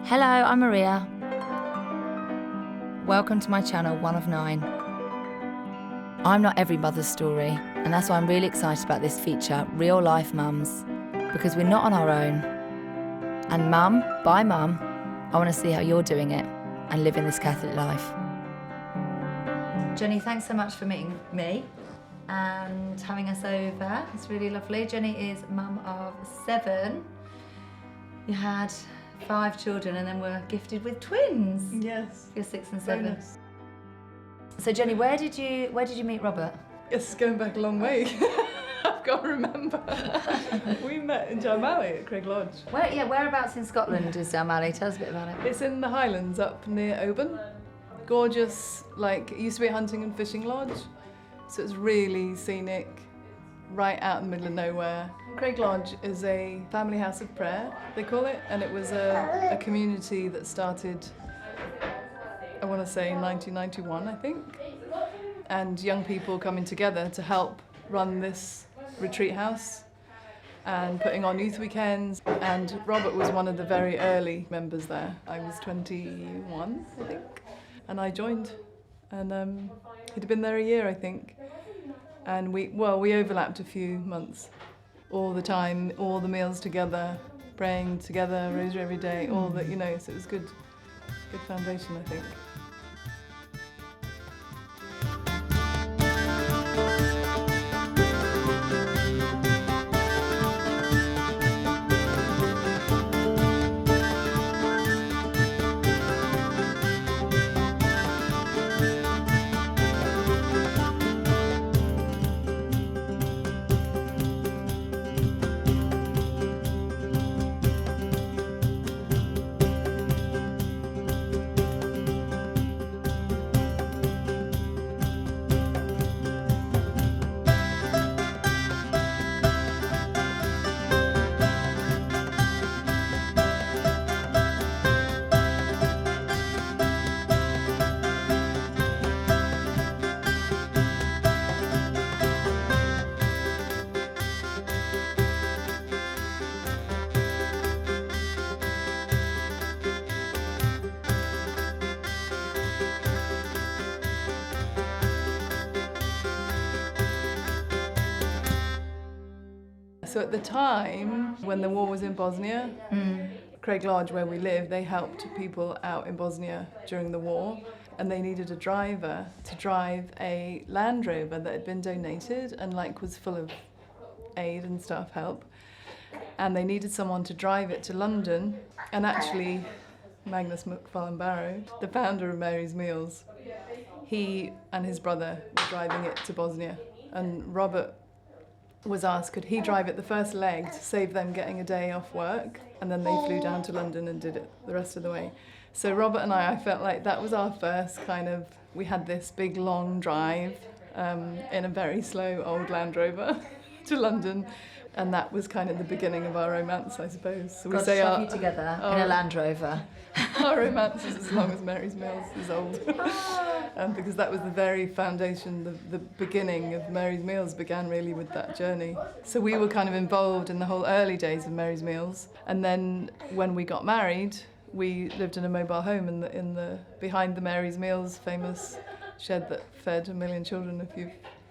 Hello, I'm Maria. Welcome to my channel, One of Nine. I'm not every mother's story, and that's why I'm really excited about this feature, Real Life Mums, because we're not on our own. And mum, by mum, I want to see how you're doing it and living this Catholic life. Jenny, thanks so much for meeting me and having us over. It's really lovely. Jenny is mum of 7. You had 5 children and then were gifted with twins. Yes. You're 6 and 7. Bonus. So Jenny, where did you meet Robert? It's going back a long way. I've got to remember. We met in Dalmally at Craig Lodge. Whereabouts in Scotland is Dalmally? Tell us a bit about it. It's in the Highlands up near Oban. Gorgeous, it used to be a hunting and fishing lodge. So it's really scenic, right out in the middle of nowhere. Craig Lodge is a family house of prayer, they call it, and it was a community that started, I want to say, in 1991, I think, and young people coming together to help run this retreat house and putting on youth weekends. And Robert was one of the very early members there. I was 21, I think, and I joined, and he'd been there a year, I think. And we overlapped a few months, all the time, all the meals together, praying together, rosary every day, all that, so it was good foundation, I think. So at the time, when the war was in Bosnia, Craig Lodge, where we live, they helped people out in Bosnia during the war, and they needed a driver to drive a Land Rover that had been donated and was full of aid and stuff, help. And they needed someone to drive it to London, and actually Magnus McFarlane Barrow, the founder of Mary's Meals, he and his brother were driving it to Bosnia, and Robert was asked could he drive it the first leg to save them getting a day off work, and then they flew down to London and did it the rest of the way. So Robert and I felt like that was our first we had this big long drive in a very slow old Land Rover to London, and that was kind of the beginning of our romance, I suppose. So God, we say you together in a Land Rover. Our romance is as long as Mary's Meals is old. Because that was the very foundation, the beginning of Mary's Meals began really with that journey. So we were kind of involved in the whole early days of Mary's Meals. And then when we got married, we lived in a mobile home in the behind the Mary's Meals famous shed that fed 1 million children.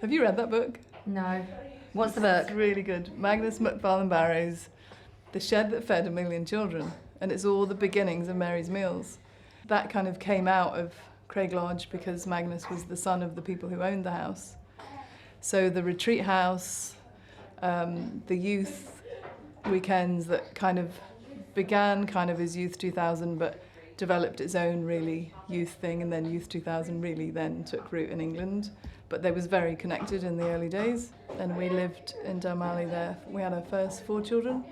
Have you read that book? No. What's the book? It's really good. Magnus McFarlane Barrow's The Shed That Fed 1 Million Children. And it's all the beginnings of Mary's Meals. That kind of came out of Craig Lodge because Magnus was the son of the people who owned the house. So the retreat house, the youth weekends that kind of began as Youth 2000, but developed its own really youth thing, and then Youth 2000 really then took root in England. But they was very connected in the early days, and we lived in Dalmally there. We had our first 4 children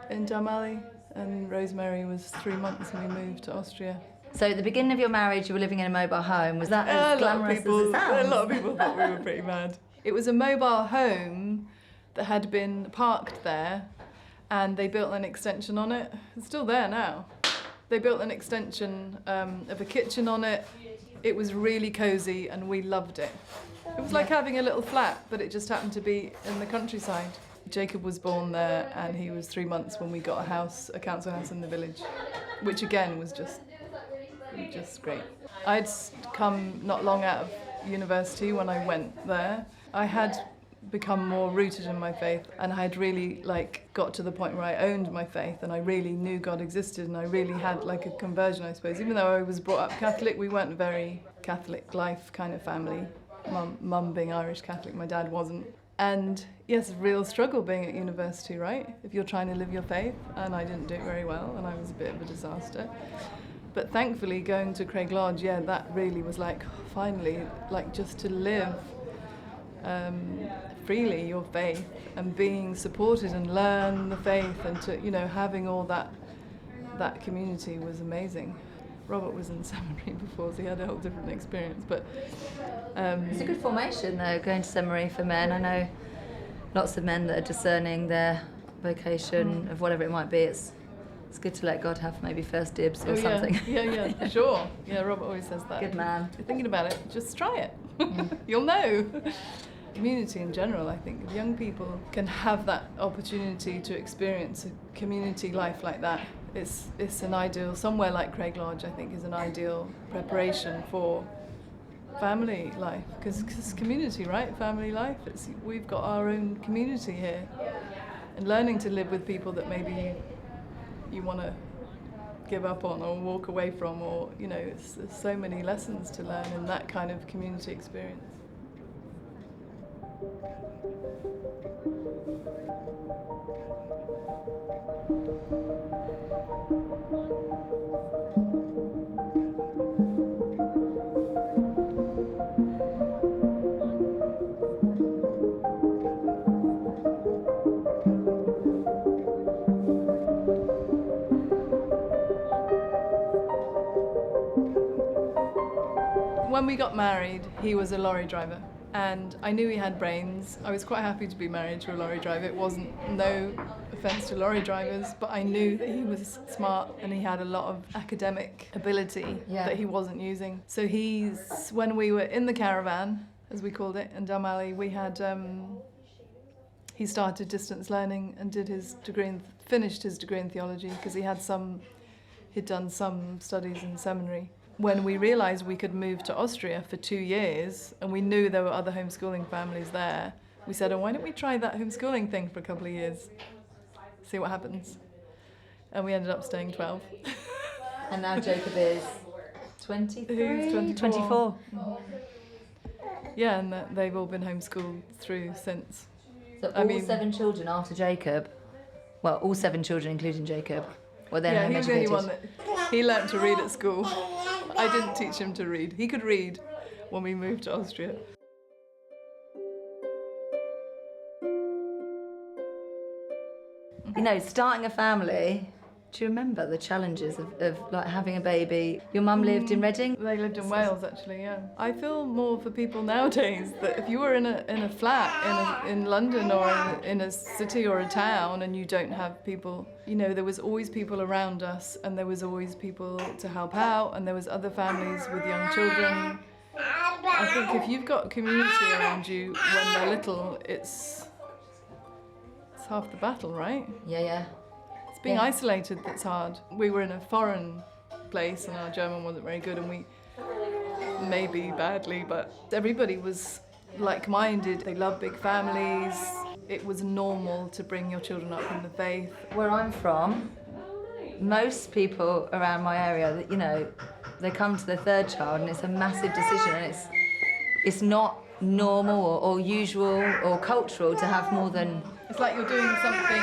in Dalmally, and Rosemary was 3 months and we moved to Austria. So at the beginning of your marriage, you were living in a mobile home. Was that as glamorous as it sounds? A lot of people thought we were pretty mad. It was a mobile home that had been parked there, and they built an extension on it. It's still there now. They built an extension of a kitchen on it. It was really cosy and we loved it. It was like having a little flat, but it just happened to be in the countryside. Jacob was born there, and he was 3 months when we got a council house in the village, which again was just great. I'd come not long out of university when I went there. I had become more rooted in my faith, and I had really got to the point where I owned my faith, and I really knew God existed, and I really had a conversion, I suppose. Even though I was brought up Catholic, we weren't a very Catholic life kind of family. Mum being Irish Catholic, my dad wasn't. And yes, a real struggle being at university, right? If you're trying to live your faith, and I didn't do it very well, and I was a bit of a disaster. But thankfully, going to Craig Lodge, that really was finally, just to live freely your faith, and being supported and learn the faith, and to, having all that community was amazing. Robert was in seminary before, so he had a whole different experience. But it's a good formation, though, going to seminary for men. I know lots of men that are discerning their vocation of whatever it might be. It's good to let God have maybe first dibs or something. Yeah, sure. Yeah, Robert always says that. Good man. If you're thinking about it, just try it. You'll know. Community in general, I think, if young people can have that opportunity to experience a community life like that, it's an ideal, somewhere like Craig Lodge, I think, is an ideal preparation for family life, because it's community, right? Family life, we've got our own community here, and learning to live with people that maybe you want to give up on or walk away from, or there's so many lessons to learn in that kind of community experience. When we got married, he was a lorry driver, and I knew he had brains. I was quite happy to be married to a lorry driver. It wasn't, no offence to lorry drivers, but I knew that he was smart and he had a lot of academic ability that he wasn't using. So when we were in the caravan, as we called it, in Dalmally, we had, he started distance learning and finished his degree in theology, because he'd done some studies in seminary. When we realised we could move to Austria for 2 years, and we knew there were other homeschooling families there, we said, why don't we try that homeschooling thing for a couple of years, see what happens. And we ended up staying 12. And now Jacob is 23? He's 24. Yeah, and they've all been homeschooled through since. So all 7 children after Jacob, well, all 7 children including Jacob, were then home educated. He was the only one that he learnt to read at school. I didn't teach him to read. He could read when we moved to Austria. Starting a family, do you remember the challenges of having a baby? Your mum lived in Reading? They lived in Wales, actually, yeah. I feel more for people nowadays that if you were in a flat in London or in a city or a town and you don't have people, there was always people around us, and there was always people to help out, and there was other families with young children. I think if you've got community around you when they're little, it's half the battle, right? Yeah. Being isolated that's hard. We were in a foreign place and our German wasn't very good, and we, maybe badly, but everybody was like-minded. They loved big families. It was normal to bring your children up in the faith. Where I'm from, most people around my area, they come to their 3rd child and it's a massive decision, and it's not normal or usual or cultural to have more than... It's like you're doing something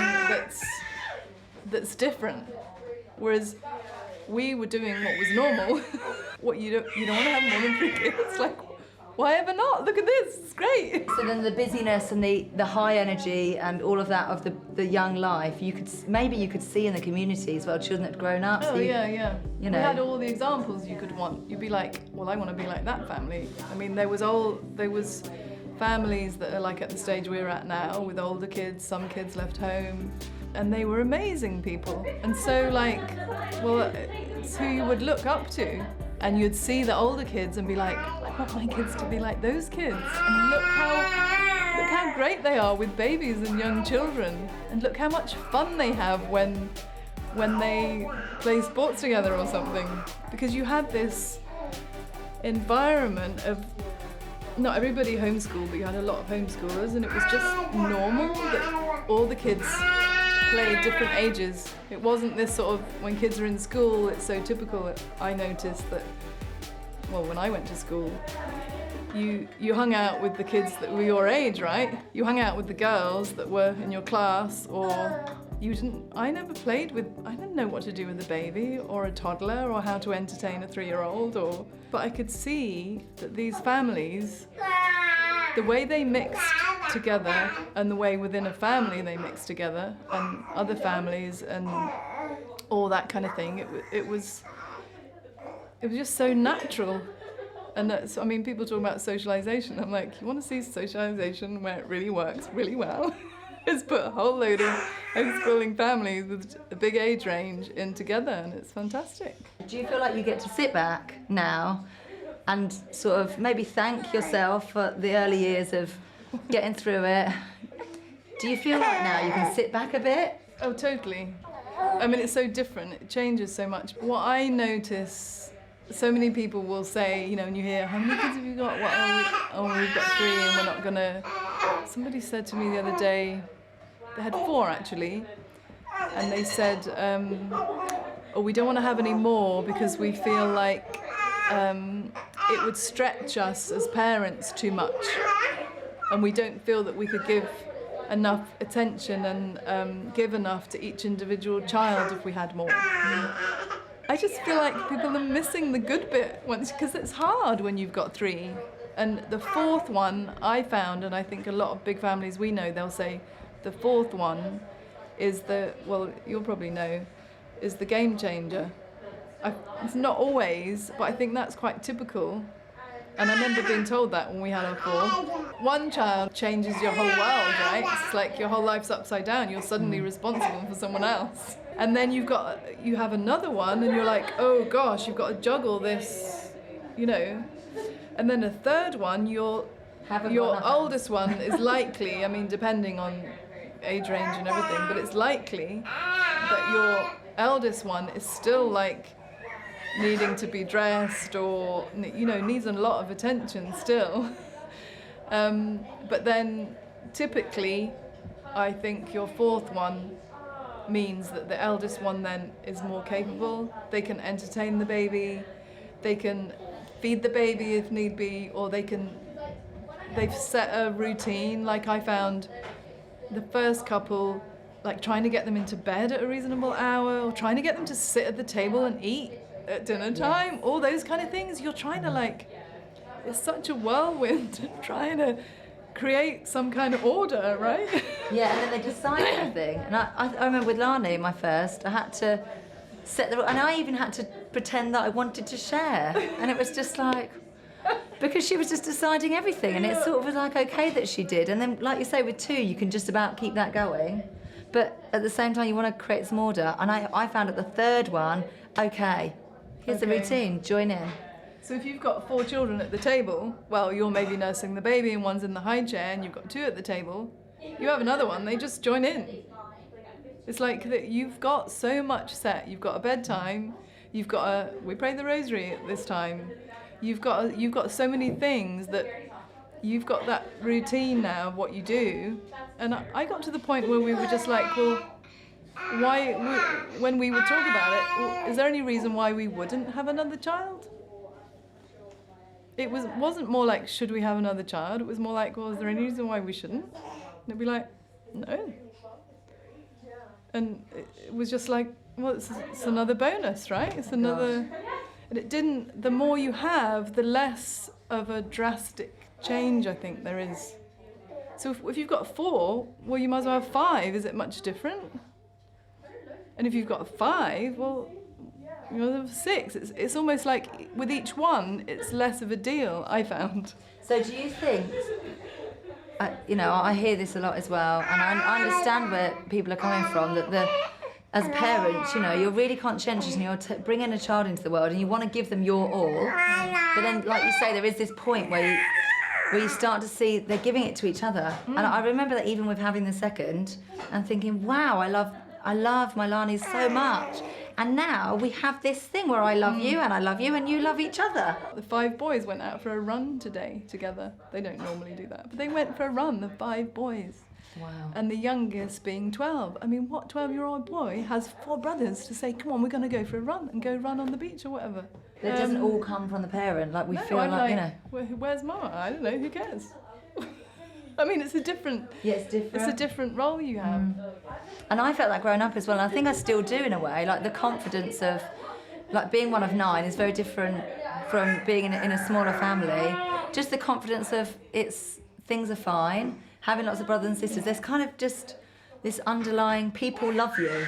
that's different, whereas we were doing what was normal. You don't want to have more than 3 kids. Why ever not? Look at this, it's great. So then the busyness and the high energy and all of that of the young life, you could see in the community as well, children that had grown up. Oh, so yeah. We had all the examples you could want. You'd be like, well, I want to be like that family. I mean, there was families that are at the stage we're at now, with older kids, some kids left home, and they were amazing people. And so it's who you would look up to, and you'd see the older kids and be like, I want my kids to be like those kids, and look how look how great they are with babies and young children, and look how much fun they have when they play sports together or something. Because you had this environment of, not everybody homeschooled, but you had a lot of homeschoolers, and it was just normal that all the kids played different ages. It wasn't this sort of, when kids are in school, it's so typical. I noticed that, well, when I went to school, you hung out with the kids that were your age, right? You hung out with the girls that were in your class, or you didn't. I never played with, I didn't know what to do with a baby or a toddler or how to entertain a 3-year-old, but I could see that these families, the way they mixed together and the way within a family they mixed together and other families and all that kind of thing, it was just so natural. And that's, I mean, people talk about socialization. I'm like, you want to see socialization where it really works really well? Is put a whole load of homeschooling families with a big age range in together, and it's fantastic. Do you feel like you get to sit back now and sort of maybe thank yourself for the early years of getting through it? Do you feel like now you can sit back a bit? Oh, totally. I mean, it's so different. It changes so much. What I notice, so many people will say, you know, when you hear, how many kids have you got? What, we've got 3 and we're not gonna... Somebody said to me the other day, they had 4 actually, and they said, oh, we don't want to have any more because we feel like it would stretch us as parents too much, and we don't feel that we could give enough attention and give enough to each individual child if we had more. I just feel like people are missing the good bit once, because it's hard when you've got 3. And the 4th one I found, and I think a lot of big families we know, they'll say the 4th one is the, well, you'll probably know, is the game changer. It's not always, but I think that's quite typical. And I remember being told that when we had our 4. One child changes your whole world, right? It's like your whole life's upside down. You're suddenly responsible for someone else. And then you have another one and you're like, oh gosh, you've got to juggle this, you know. And then a 3rd one, your oldest one is likely, I mean, depending on age range and everything, but it's likely that your eldest one is still like needing to be dressed or, you know, needs a lot of attention still. But then typically, I think your 4th one means that the eldest one then is more capable. They can entertain the baby, they can feed the baby if need be, or they've set a routine. Like I found the first couple, like trying to get them into bed at a reasonable hour, or trying to get them to sit at the table and eat at dinner time, all those kind of things. You're trying to like, it's such a whirlwind trying to create some kind of order, right? Yeah, and then they decide everything. And I remember with Lani, my first, I had to set the, and I even had to pretend that I wanted to share. And it was just like, because she was just deciding everything, and it sort of was like okay that she did. And then, like you say, with 2, you can just about keep that going. But at the same time, you want to create some order. And I found at the 3rd one, okay, here's the routine, join in. So if you've got 4 children at the table, well, you're maybe nursing the baby and one's in the high chair and you've got 2 at the table, you have another one, they just join in. It's like that you've got so much set. You've got a bedtime, you've got we pray the rosary at this time. You've got so many things that you've got that routine now of what you do. And I got to the point where we were just like, well, when we would talk about it, well, is there any reason why we wouldn't have another child? It wasn't more like, should we have another child? It was more like, well, is there any reason why we shouldn't? And it'd be like, no. And it was just like, well, it's another bonus, right? It's another... And it didn't... The more you have, the less of a drastic change, I think, there is. So if you've got 4, well, you might as well have 5. Is it much different? And if you've got 5, well... You know, 6. It's almost like with each one, it's less of a deal, I found. So do you think, you know, I hear this a lot as well, and I understand where people are coming from, that as parents, you know, you're really conscientious and you're bringing a child into the world and you want to give them your all, but then, like you say, there is this point where where you start to see they're giving it to each other. And I remember that even with having the second and thinking, wow, I love my Lani so much. And now we have this thing where I love you and I love you and you love each other. The 5 boys went out for a run today together. They don't normally do that, but they went for a run, the 5 boys. Wow. And the youngest being 12. I mean, what 12-year-old boy has 4 brothers to say, come on, we're going to go for a run and go run on the beach or whatever? It doesn't all come from the parent, like we No, feel I'm like, you know. Where's Mama? I don't know, who cares? I mean, it's a different... Yeah, it's different. It's a different role you have. And I felt that growing up as well, and I think I still do in a way, like the confidence of, like being one of 9 is very different from being in a smaller family. Just the confidence of things are fine, having lots of brothers and sisters, there's kind of just this underlying people love you.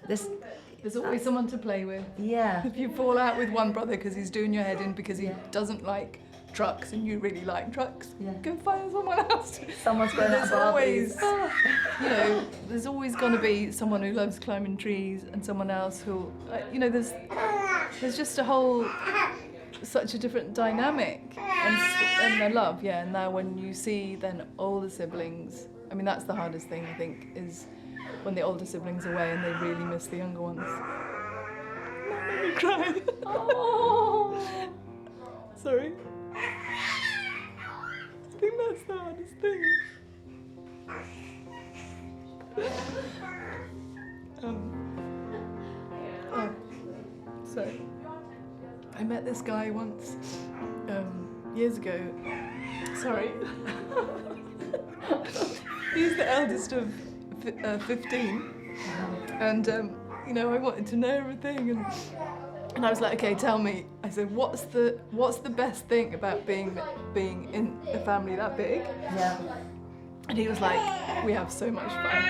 There's always someone to play with. Yeah. If you fall out with one brother because he's doing your head in because he doesn't like trucks and you really like trucks, go find someone else. Someone's going out of Barbies. You know, there's always going to be someone who loves climbing trees and someone else who, you know, there's just such a different dynamic and the love, and now when you see then older siblings, I mean that's the hardest thing I think is when the older siblings are away and they really miss the younger ones. That made me cry. Oh. Sorry. I think that's the hardest thing. Sorry. I met this guy once, years ago. Sorry. He's the eldest of 15, and you know, I wanted to know everything, and I was like, okay, tell me. I said, what's the best thing about being in a family that big? Yeah. And he was like, we have so much fun.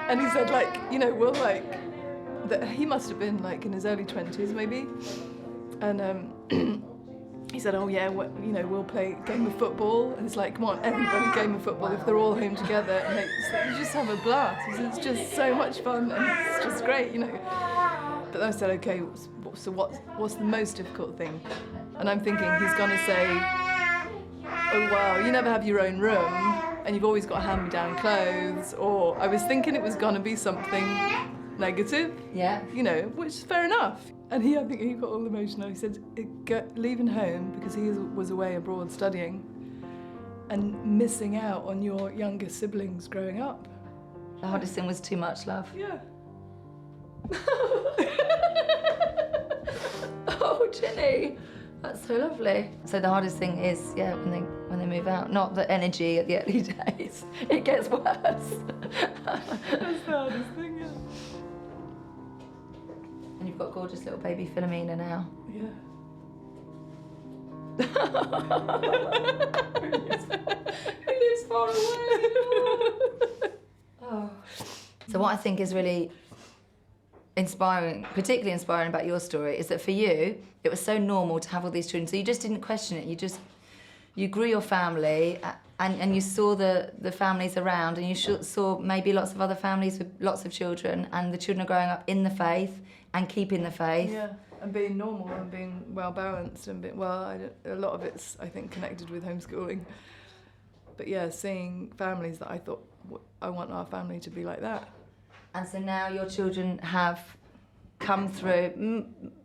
And he said, like, you know, we'll like, he must have been like in his early 20s maybe, and he said, oh yeah, you know, we'll play a game of football, and it's like, come on, everybody game of football if they're all home together, and you just have a blast. He said, it's just so much fun, and it's just great, you know. But then I said, okay, so what's the most difficult thing? And I'm thinking he's gonna say, oh wow, you never have your own room, and you've always got hand-me-down clothes, or I was thinking it was gonna be something negative, you know, which is fair enough. And I think he got all emotional. He said, leaving home because he was away abroad studying and missing out on your younger siblings growing up. The hardest thing was too much love. Yeah. Oh, Jenni, that's so lovely. So the hardest thing is, when they move out, not the energy at the early days. It gets worse. That's the hardest thing, yeah. And you've got gorgeous little baby Philomena now. Yeah. He lives far away. Oh. So what I think is really inspiring, particularly inspiring about your story, is that for you, it was so normal to have all these children. So you just didn't question it. You grew your family and you saw the families around, and you saw maybe lots of other families with lots of children, and the children are growing up in the faith and keeping the faith. Yeah, and being normal and being well balanced and a lot of it's, I think, connected with homeschooling. But yeah, seeing families that I thought, I want our family to be like that. And so now your children have come through,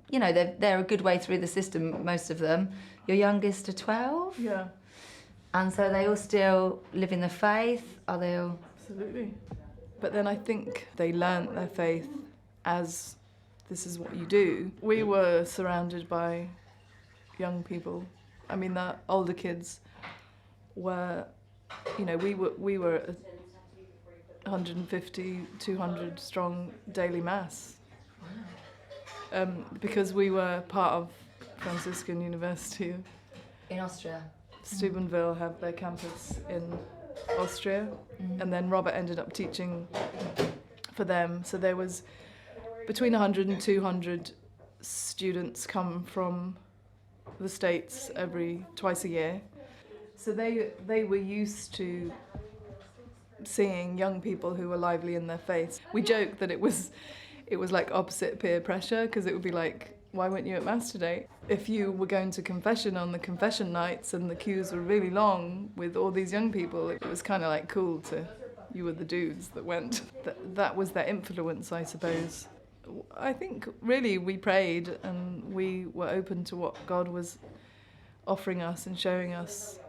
you know, they're a good way through the system, most of them. Your youngest are 12? Yeah. And so they all still live in the faith? Are they all? Absolutely. But then I think they learnt their faith as this is what you do. We were surrounded by young people. I mean, the older kids were, you know, we were 150, 200 strong daily mass. Because we were part of Franciscan University. In Austria? Steubenville have their campus in Austria, and then Robert ended up teaching for them. So there was between 100 and 200 students come from the States twice a year. So they were used to seeing young people who were lively in their faith. We joked that it was like opposite peer pressure, because it would be like why weren't you at Mass today? If you were going to confession on the confession nights and the queues were really long with all these young people, it was kind of like cool to, you were the dudes that went. That was their influence, I suppose. I think really we prayed and we were open to what God was offering us and showing us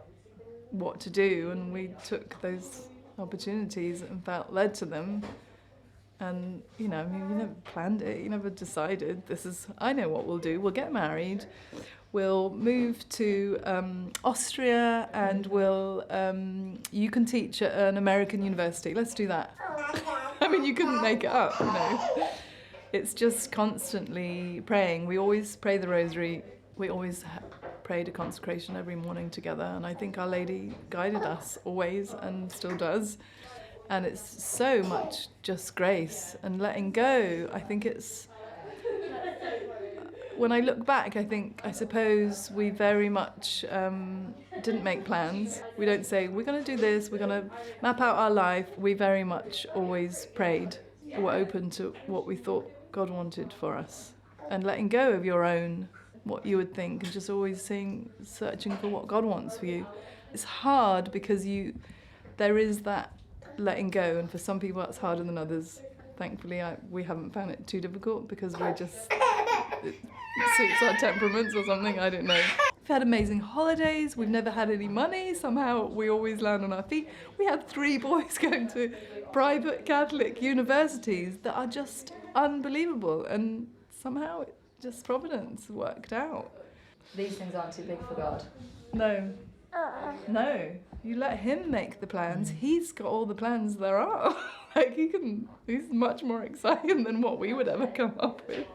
what to do, and we took those opportunities and felt led to them. And, you know, I mean, you never planned it, you never decided, I know what we'll do, we'll get married, we'll move to Austria, and you can teach at an American university, let's do that. I mean, you couldn't make it up, you know. It's just constantly praying. We always pray the rosary, we always prayed a consecration every morning together, and I think Our Lady guided us always and still does. And it's so much just grace and letting go. I think when I look back, I suppose we very much didn't make plans. We don't say, we're going to do this, we're going to map out our life. We very much always prayed. We were open to what we thought God wanted for us. And letting go of your own, what you would think, and just always searching for what God wants for you. It's hard because there is that letting go, and for some people that's harder than others. Thankfully we haven't found it too difficult because it suits our temperaments or something, I don't know. We've had amazing holidays, we've never had any money, somehow we always land on our feet. We had 3 boys going to private Catholic universities that are just unbelievable, and somehow providence worked out. These things aren't too big for God. No, you let him make the plans. He's got all the plans there are. He's much more exciting than what we would ever come up with.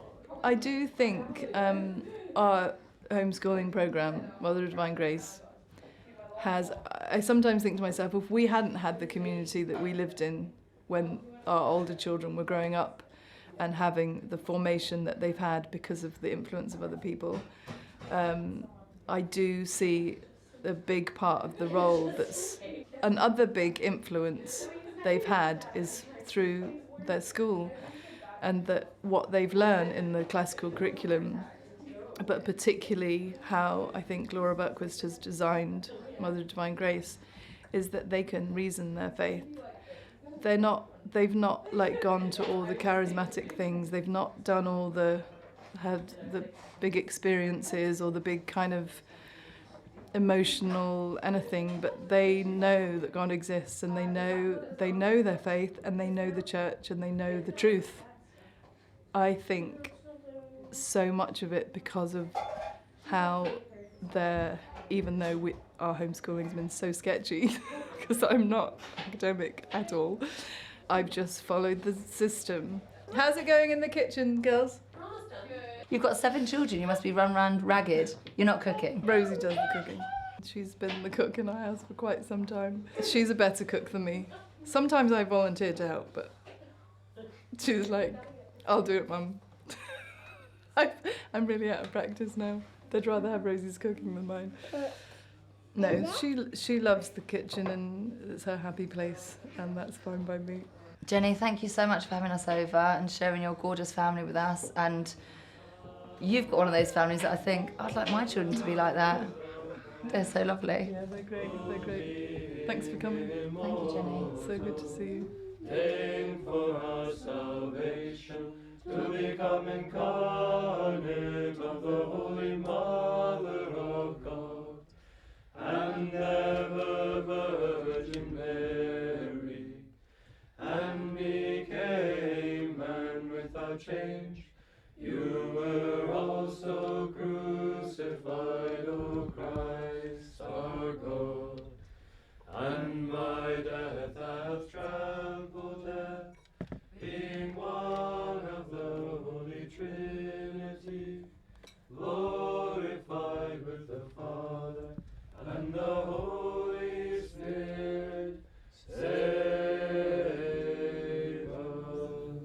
I do think our homeschooling program, Mother of Divine Grace, I sometimes think to myself, if we hadn't had the community that we lived in when our older children were growing up and having the formation that they've had because of the influence of other people, I do see a big part of the role that's another big influence they've had is through their school, and that what they've learned in the classical curriculum, but particularly how I think Laura Berquist has designed Mother of Divine Grace, is that they can reason their faith. They've not like gone to all the charismatic things, they've not done had the big experiences or the big kind of emotional anything, but they know that God exists, and they know their faith, and they know the church, and they know the truth. I think so much of it because of how even though our homeschooling's been so sketchy, because I'm not academic at all, I've just followed the system. How's it going in the kitchen, girls? You've got 7 children, you must be run round ragged. You're not cooking. Rosie does the cooking. She's been the cook in our house for quite some time. She's a better cook than me. Sometimes I volunteer to help, but she's like, I'll do it, Mum. I'm really out of practice now. They'd rather have Rosie's cooking than mine. No, she loves the kitchen and it's her happy place, and that's fine by me. Jenni, thank you so much for having us over and sharing your gorgeous family with us. And you've got one of those families that I think, I'd like my children to be like that. They're so lovely. Yeah, they're great. Thanks for coming. Thank you, Jenni. So good to see you. Thank for our salvation, to become incarnate of the Holy Mother of God, and ever Virgin Mary, and became man without change. You were also crucified, O Christ our God, and by death hath trampled death, being one of the Holy Trinity, glorified with the Father and the Holy Spirit, save us.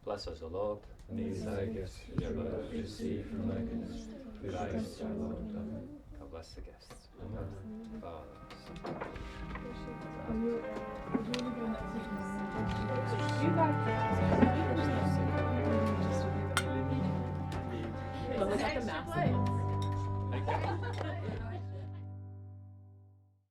Bless us, O Lord. These thy gifts which we have received from thy goodness, Christ our Lord. Amen. God bless the guests. Amen. Fathers.